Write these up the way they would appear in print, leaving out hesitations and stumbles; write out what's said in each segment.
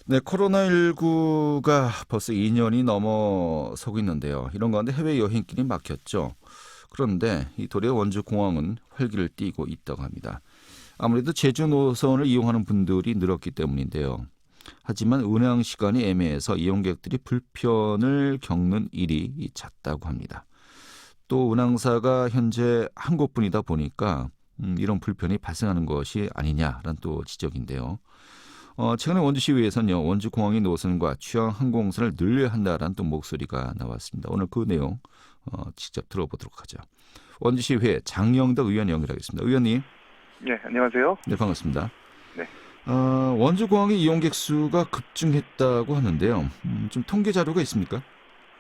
네, 코로나19가 벌써 2년이 넘어서고 있는데요. 이런 가운데 해외 여행길이 막혔죠. 그런데 이 도리어 원주 공항은 활기를 띠고 있다고 합니다. 아무래도 제주 노선을 이용하는 분들이 늘었기 때문인데요. 하지만 운항 시간이 애매해서 이용객들이 불편을 겪는 일이 잦다고 합니다. 또 운항사가 현재 한 곳뿐이다 보니까 이런 불편이 발생하는 것이 아니냐라는 또 지적인데요. 최근에 원주시의회에서는요, 원주공항의 노선과 취항 항공선을 늘려야 한다라는 또 목소리가 나왔습니다. 오늘 그 내용 직접 들어보도록 하죠. 원주시의회 장영덕 의원 연결하겠습니다. 의원님. 네, 안녕하세요. 네, 반갑습니다. 네. 원주공항의 이용객 수가 급증했다고 하는데요. 좀 통계 자료가 있습니까?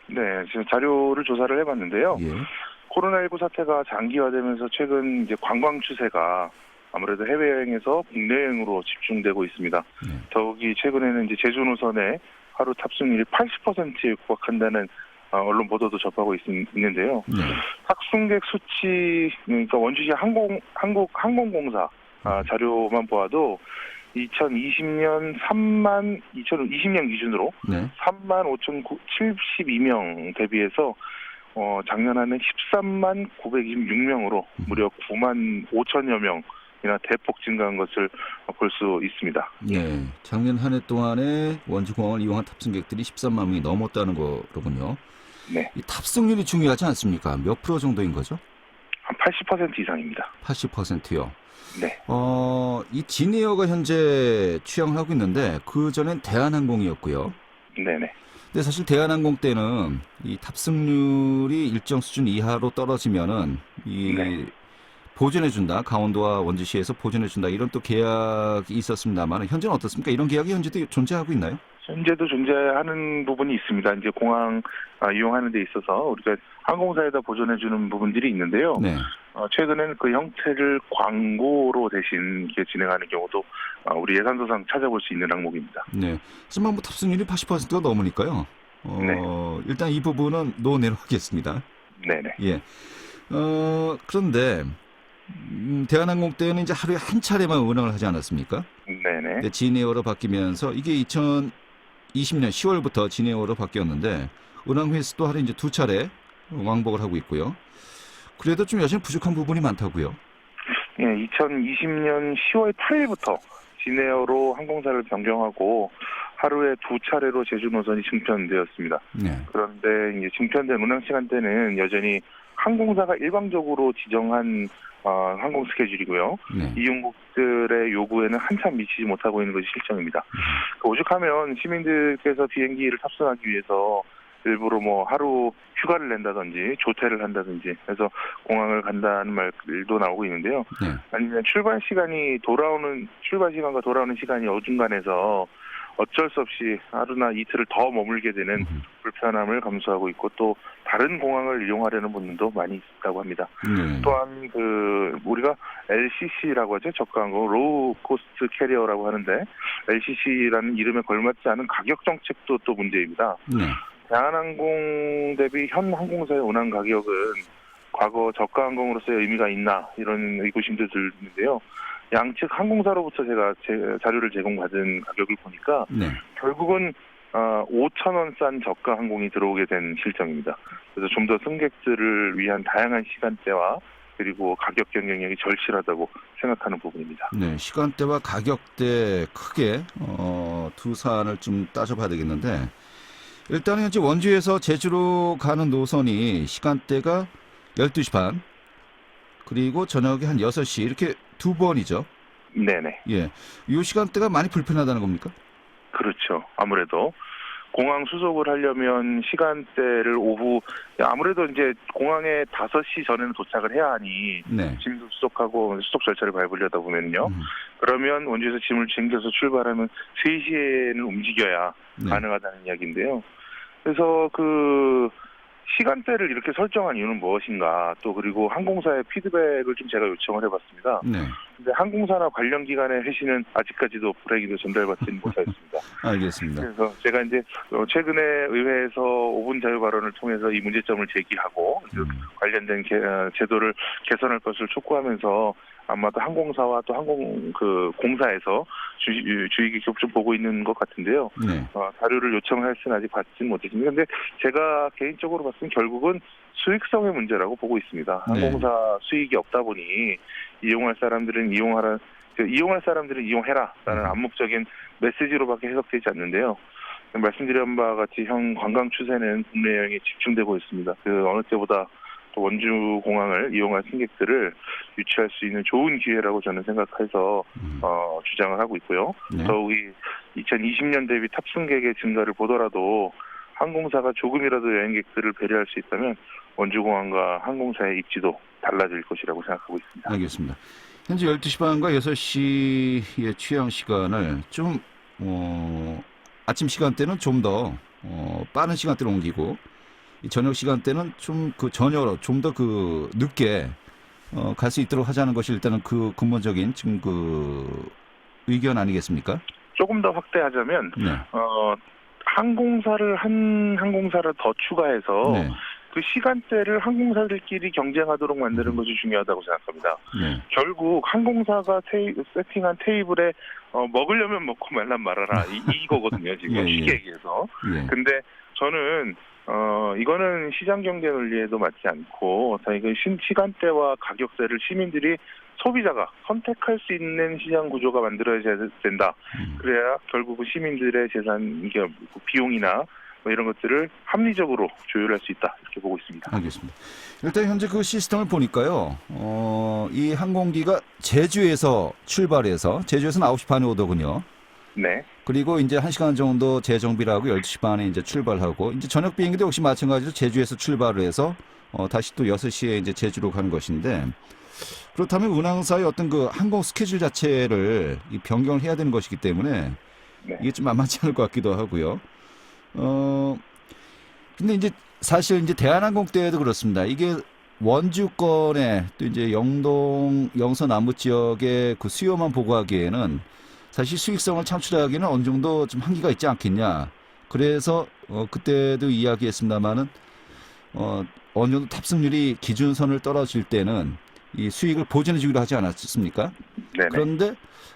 네, 지금 자료를 조사를 해봤는데요. 예. 코로나19 사태가 장기화되면서 최근 이제 관광 추세가 아무래도 해외여행에서 국내 여행으로 집중되고 있습니다. 네. 더욱이 최근에는 이제 제주 노선에 하루 탑승률이 80%에 육박한다는 언론 보도도 접하고 있는데요. 네. 탑승객 수치, 그러니까 원주시 항공공사 자료만 보아도 2020년 2020년 기준으로 네. 3만 5,072명 대비해서 작년 한해 13만 926명으로 무려 9만 5천여 명이나 대폭 증가한 것을 볼 수 있습니다. 네. 작년 한 해 동안에 원주공항을 이용한 탑승객들이 13만 명이 넘었다는 거로군요. 네, 이 탑승률이 중요하지 않습니까? 몇 프로 정도인 거죠? 한 80% 이상입니다. 80%요. 네, 이 진에어가 현재 취항을 하고 있는데 그 전엔 대한항공이었고요. 네네. 근데 사실 대한항공 때는 이 탑승률이 일정 수준 이하로 떨어지면은 네. 보존해준다. 강원도와 원주시에서 보존해준다. 이런 또 계약이 있었습니다만 현재는 어떻습니까? 이런 계약이 현재도 존재하고 있나요? 현재도 존재하는 부분이 있습니다. 이제 공항 이용하는 데 있어서 우리가 항공사에다 보존해주는 부분들이 있는데요. 네. 최근에는 그 형태를 광고로 대신 이렇게 진행하는 경우도 우리 예산서상 찾아볼 수 있는 항목입니다. 네. 하지만 뭐 탑승률이 80%가 넘으니까요. 네, 일단 이 부분은 논의로 하겠습니다. 네네. 예. 그런데 대한항공 때는 이제 하루에 한 차례만 운항을 하지 않았습니까? 네네. 근데 진에어로 바뀌면서 이게 2020년 10월부터 진에어로 바뀌었는데 운항 횟수도 하루에 이제 두 차례 왕복을 하고 있고요. 그래도 좀 여전히 부족한 부분이 많다고요. 예, 2020년 10월 8일부터 진에어로 항공사를 변경하고 하루에 두 차례로 제주 노선이 증편되었습니다. 네. 그런데 이제 증편된 운항 시간대는 여전히 항공사가 일방적으로 지정한 항공 스케줄이고요. 네. 이용국들의 요구에는 한참 미치지 못하고 있는 것이 실정입니다. 오죽하면 시민들께서 비행기를 탑승하기 위해서 일부러 뭐 하루 휴가를 낸다든지 조퇴를 한다든지 해서 공항을 간다는 말도 나오고 있는데요. 네. 아니면 출발 시간과 돌아오는 시간이 어중간해서 어쩔 수 없이 하루나 이틀을 더 머물게 되는 불편함을 감수하고 있고 또 다른 공항을 이용하려는 분들도 많이 있다고 합니다. 네. 또한 우리가 LCC라고 하죠. 저가항공 로우 코스트 캐리어라고 하는데 LCC라는 이름에 걸맞지 않은 가격 정책도 또 문제입니다. 네. 대한항공 대비 현 항공사의 운항 가격은 과거 저가항공으로서의 의미가 있나 이런 의구심도 들는데요. 양측 항공사로부터 제가 자료를 제공받은 가격을 보니까 네. 결국은 5천 원 싼 저가 항공이 들어오게 된 실정입니다. 그래서 좀 더 승객들을 위한 다양한 시간대와 그리고 가격 경쟁력이 절실하다고 생각하는 부분입니다. 네. 시간대와 가격대 크게 두 사안을 좀 따져봐야 되겠는데 일단 현재 원주에서 제주로 가는 노선이 시간대가 12시 반 그리고 저녁에 한 6시 이렇게 두 번이죠. 네네. 예. 이 시간대가 많이 불편하다는 겁니까? 그렇죠. 아무래도 공항 수속을 하려면 시간대를 오후 아무래도 이제 공항에 5시 전에는 도착을 해야 하니 네. 짐도 수속하고 수속 절차를 밟으려다 보면요. 그러면 원주에서 짐을 챙겨서 출발하면 3시에는 움직여야 네. 가능하다는 이야기인데요. 그래서 그 시간대를 이렇게 설정한 이유는 무엇인가 또 그리고 항공사의 피드백을 좀 제가 요청을 해봤습니다. 네. 근데 항공사나 관련 기관의 회신은 아직까지도 불행히도 전달받지는 못하였습니다. 알겠습니다. 그래서 제가 이제 최근에 의회에서 5분 자유 발언을 통해서 이 문제점을 제기하고 관련된 제도를 개선할 것을 촉구하면서 아마도 항공사와 또 공사에서 주의 깊게 좀 보고 있는 것 같은데요. 네. 자료를 요청했으나 아직 받지는 못했습니다. 그런데 제가 개인적으로 봤을 때 결국은 수익성의 문제라고 보고 있습니다. 항공사 수익이 없다 보니 이용할 사람들은 이용해라라는 암묵적인 메시지로밖에 해석되지 않는데요. 말씀드린 바와 같이 관광 추세는 국내 여행에 집중되고 있습니다. 어느 때보다 원주 공항을 이용할 승객들을 유치할 수 있는 좋은 기회라고 저는 생각해서 주장을 하고 있고요. 네. 더욱이 2020년 대비 탑승객의 증가를 보더라도 항공사가 조금이라도 여행객들을 배려할 수 있다면 원주공항과 항공사의 입지도 달라질 것이라고 생각하고 있습니다. 알겠습니다. 현재 12시 반과 6시의 취향 시간을 좀 아침 시간대는 좀 더 빠른 시간대로 옮기고 이 저녁 시간대는 좀 저녁으로 좀 더 늦게 갈 수 있도록 하자는 것이 일단은 근본적인 지금 의견 아니겠습니까? 조금 더 확대하자면 네. 한 항공사를 더 추가해서 네. 그 시간대를 항공사들끼리 경쟁하더록 만드는 것이 중요하다고 생각합니다. 네. 결국 항공사가 세팅한 테이블에 먹으려면 먹고 말란 말아라 이거거든요. 지금 쉽게 얘기해서. 근데 저는 이거는 시장 경제 논리에도 맞지 않고 이건 시간대와 가격대를 시민들이 소비자가 선택할 수 있는 시장 구조가 만들어져야 된다. 그래야 결국은 시민들의 재산, 비용이나 이런 것들을 합리적으로 조율할 수 있다. 이렇게 보고 있습니다. 알겠습니다. 일단 현재 시스템을 보니까요. 이 항공기가 제주에서 출발해서 제주에서는 9시 반에 오더군요. 네. 그리고 이제 1시간 정도 재정비를 하고 12시 반에 이제 출발하고 이제 저녁 비행기도 역시 마찬가지로 제주에서 출발을 해서 다시 또 6시에 이제 제주로 가는 것인데 그렇다면 운항사의 어떤 항공 스케줄 자체를 변경을 해야 되는 것이기 때문에 이게 좀 만만치 않을 것 같기도 하고요. 근데 이제 사실 이제 대한항공 때도 그렇습니다. 이게 원주권에 또 이제 영동, 영서 남부 지역의 수요만 보고하기에는 사실 수익성을 창출하기는 어느 정도 좀 한계가 있지 않겠냐. 그래서 그때도 이야기했습니다만은 어느 정도 탑승률이 기준선을 떨어질 때는 이 수익을 보전해주기로 하지 않았습니까? 네네. 그런데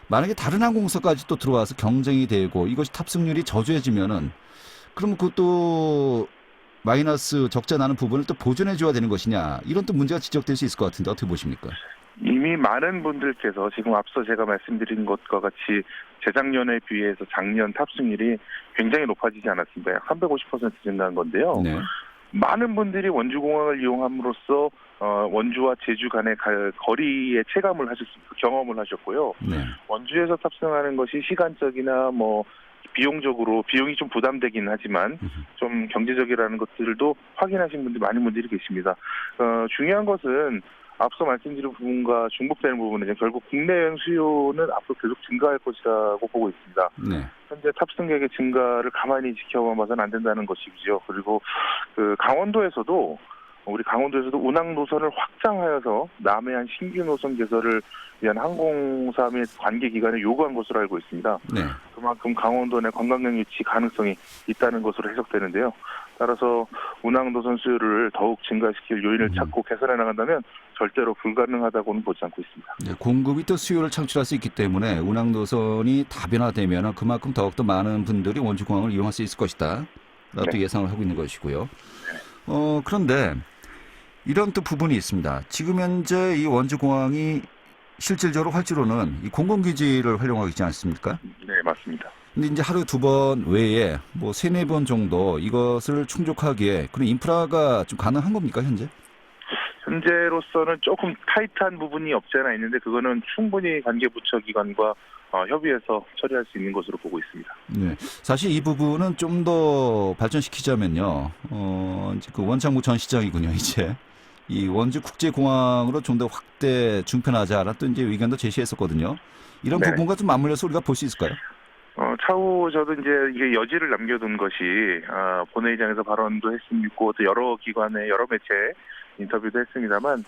만약에 다른 항공사까지 또 들어와서 경쟁이 되고 이것이 탑승률이 저조해지면은 그럼 그것도 마이너스 적자 나는 부분을 또 보존해줘야 되는 것이냐 이런 또 문제가 지적될 수 있을 것 같은데 어떻게 보십니까? 이미 많은 분들께서 지금 앞서 제가 말씀드린 것과 같이 재작년에 비해서 작년 탑승률이 굉장히 높아지지 않았습니다. 약 350% 증가한 건데요. 네. 많은 분들이 원주공항을 이용함으로써 원주와 제주 간의 거리의 경험을 하셨고요. 네. 원주에서 탑승하는 것이 시간적이나 비용이 좀 부담되긴 하지만 좀 경제적이라는 것들도 확인하신 많은 분들이 계십니다. 중요한 것은 앞서 말씀드린 부분과 중복되는 부분은 결국 국내 여행 수요는 앞으로 계속 증가할 것이라고 보고 있습니다. 네. 현재 탑승객의 증가를 가만히 지켜봐서는 안 된다는 것이죠. 그리고 강원도에서도 운항 노선을 확장하여서 남해안 신규 노선 개설을 위한 항공사 및 관계기관에 요구한 것으로 알고 있습니다. 네. 그만큼 강원도 내 관광객 유치 가능성이 있다는 것으로 해석되는데요. 따라서 운항 노선 수요를 더욱 증가시킬 요인을 찾고 개선해 나간다면 절대로 불가능하다고는 보지 않고 있습니다. 네, 공급이 또 수요를 창출할 수 있기 때문에 운항 노선이 다변화되면 그만큼 더욱더 많은 분들이 원주공항을 이용할 수 있을 것이다. 라고 네. 예상을 하고 있는 것이고요. 그런데 이런 또 부분이 있습니다. 지금 현재 이 원주공항이 실질적으로 활주로는 이 공공기지를 활용하고 있지 않습니까? 네, 맞습니다. 근데 이제 하루 2번 외에 3-4번 정도 이것을 충족하기에 그런 인프라가 좀 가능한 겁니까, 현재? 현재로서는 조금 타이트한 부분이 없지 않아 있는데 그거는 충분히 관계부처 기관과 협의해서 처리할 수 있는 것으로 보고 있습니다. 네, 사실 이 부분은 좀 더 발전시키자면요, 이제 원창무 전 시장이군요, 이제. 이 원주 국제공항으로 좀 더 확대 중편하자라는 또 이제 의견도 제시했었거든요. 이런 네. 부분과 좀 맞물려서 우리가 볼 수 있을까요? 차후 저도 이제 이게 여지를 남겨둔 것이 본회의장에서 발언도 했습니고 또 여러 기관의 여러 매체 인터뷰도 했습니다만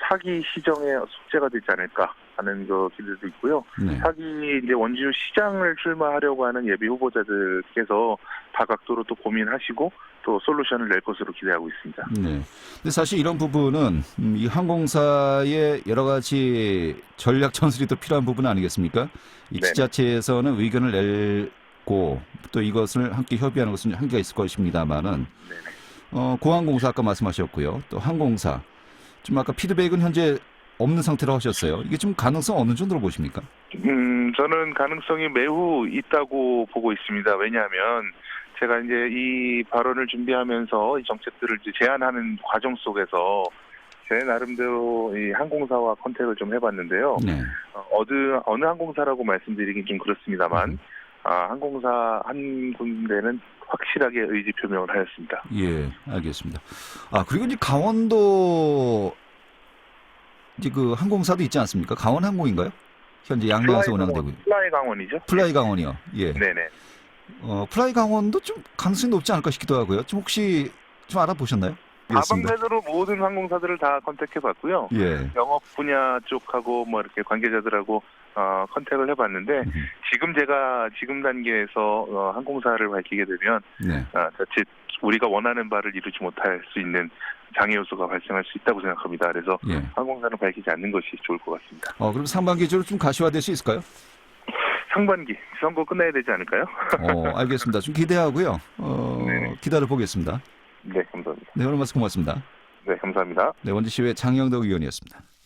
차기 시정의 숙제가 되지 않을까 하는 그 기대도 있고요. 네. 차기 이제 원주 시장을 출마하려고 하는 예비 후보자들께서 다각도로 또 고민하시고 또 솔루션을 낼 것으로 기대하고 있습니다. 네. 근데 사실 이런 부분은 이 항공사의 여러 가지 전략 전술이 또 필요한 부분 아니겠습니까? 이 네네. 지자체에서는 의견을 내고 또 이것을 함께 협의하는 것은 한계가 있을 것입니다만은 공항공사 아까 말씀하셨고요. 또 항공사 좀 아까 피드백은 현재 없는 상태로 하셨어요. 이게 좀 가능성 어느 정도로 보십니까? 저는 가능성이 매우 있다고 보고 있습니다. 왜냐하면 제가 이제 이 발언을 준비하면서 이 정책들을 이제 제안하는 과정 속에서 제 나름대로 이 항공사와 컨택을 좀 해봤는데요. 네. 어느 항공사라고 말씀드리긴 좀 그렇습니다만, 항공사 한 군데는 확실하게 의지 표명을 하였습니다. 예, 알겠습니다. 그리고 이제 강원도 이제 그 항공사도 있지 않습니까? 강원항공인가요? 현재 양양에서 운항되고 있는. 플라이 강원이죠? 플라이 강원이요. 예. 네네. 플라이 강원도 좀 가능성이 높지 않을까 싶기도 하고요. 좀 혹시 좀 알아보셨나요? 다방면으로 모든 항공사들을 다 컨택해봤고요. 예. 영업 분야 쪽하고 뭐 이렇게 관계자들하고 컨택을 해봤는데 지금 단계에서 항공사를 밝히게 되면 네. 자칫 우리가 원하는 바를 이루지 못할 수 있는 장애 요소가 발생할 수 있다고 생각합니다. 그래서 예. 항공사는 밝히지 않는 것이 좋을 것 같습니다. 그럼 상반기적으로 좀 가시화될 수 있을까요? 상반기 선거 끝나야 되지 않을까요? 알겠습니다. 좀 기대하고요. 기다려 보겠습니다. 네, 감사합니다. 네, 오늘 말씀 고맙습니다. 네, 감사합니다. 네, 원주시의 장영덕 의원이었습니다.